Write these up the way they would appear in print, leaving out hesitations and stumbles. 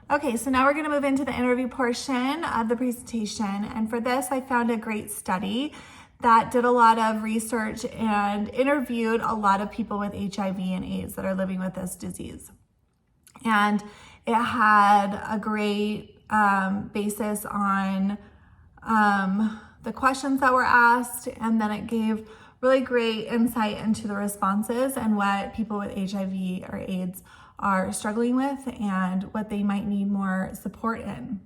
Okay, so now we're gonna move into the interview portion of the presentation. And for this, I found a great study that did a lot of research and interviewed a lot of people with HIV and AIDS that are living with this disease. And it had a great basis on the questions that were asked, and then it gave really great insight into the responses and what people with HIV or AIDS are struggling with and what they might need more support in.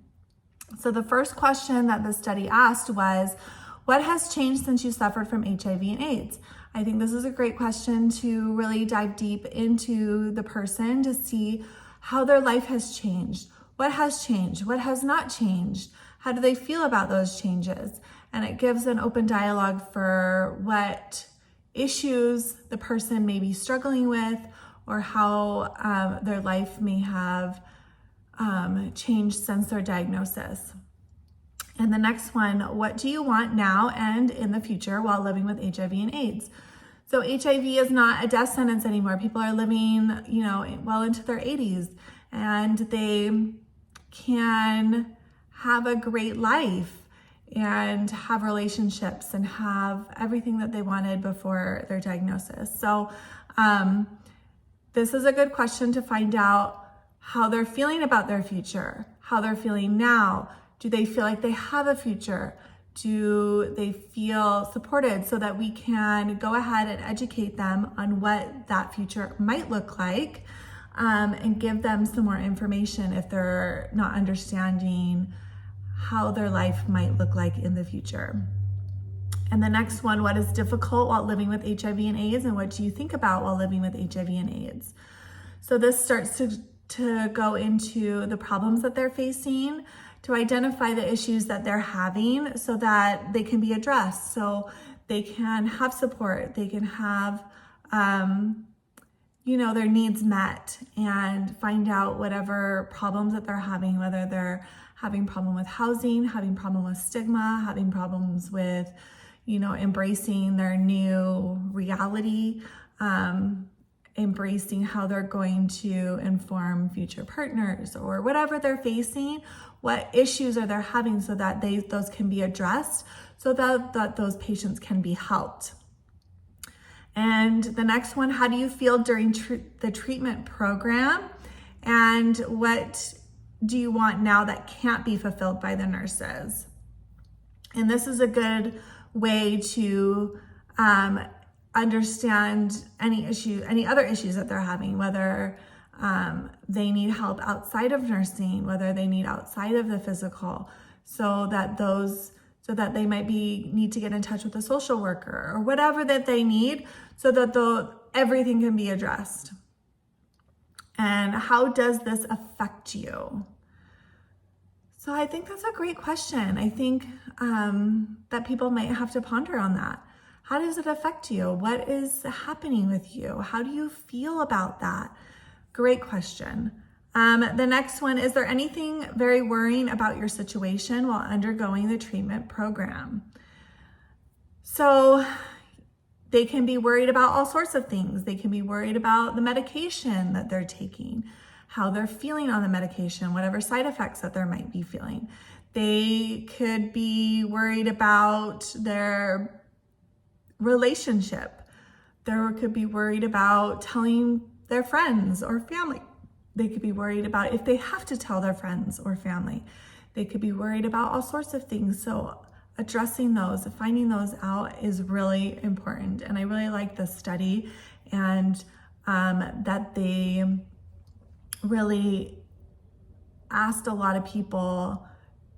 So the first question that the study asked was, what has changed since you suffered from HIV and AIDS? I think this is a great question to really dive deep into the person to see how their life has changed. What has changed? What has not changed? How do they feel about those changes? And it gives an open dialogue for what issues the person may be struggling with, or how their life may have changed since their diagnosis. And the next one, what do you want now and in the future while living with HIV and AIDS? So HIV is not a death sentence anymore. People are living, well into their 80s, and they can have a great life and have relationships and have everything that they wanted before their diagnosis. So this is a good question to find out how they're feeling about their future, how they're feeling now. Do they feel like they have a future? Do they feel supported, so that we can go ahead and educate them on what that future might look like, and give them some more information if they're not understanding how their life might look like in the future. And the next one, what is difficult while living with HIV and AIDS, and what do you think about while living with HIV and AIDS? So this starts to go into the problems that they're facing, to identify the issues that they're having so that they can be addressed, so they can have support, they can have their needs met, and find out whatever problems that they're having, whether they're having problem with housing, having problem with stigma, having problems with embracing their new reality, embracing how they're going to inform future partners, or whatever they're facing, what issues are they having, so that those can be addressed, so that those patients can be helped. And the next one, how do you feel during the treatment program? And what do you want now that can't be fulfilled by the nurses? And this is a good way to understand any other issues that they're having, whether they need help outside of nursing, whether they need outside of the physical, so that they might need to get in touch with a social worker, or whatever that they need, so that everything can be addressed. And how does this affect you? So I think that's a great question. I think that people might have to ponder on that. How does it affect you? What is happening with you? How do you feel about that? Great question. The next one, is there anything very worrying about your situation while undergoing the treatment program? So they can be worried about all sorts of things. They can be worried about the medication that they're taking, how they're feeling on the medication, whatever side effects that they might be feeling. They could be worried about their relationship. They could be worried about telling their friends or family. They could be worried about if they have to tell their friends or family. They could be worried about all sorts of things. So addressing those, finding those out is really important. And I really like this study, and that they really asked a lot of people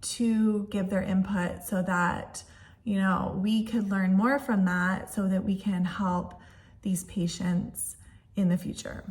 to give their input, so that we could learn more from that, so that we can help these patients in the future.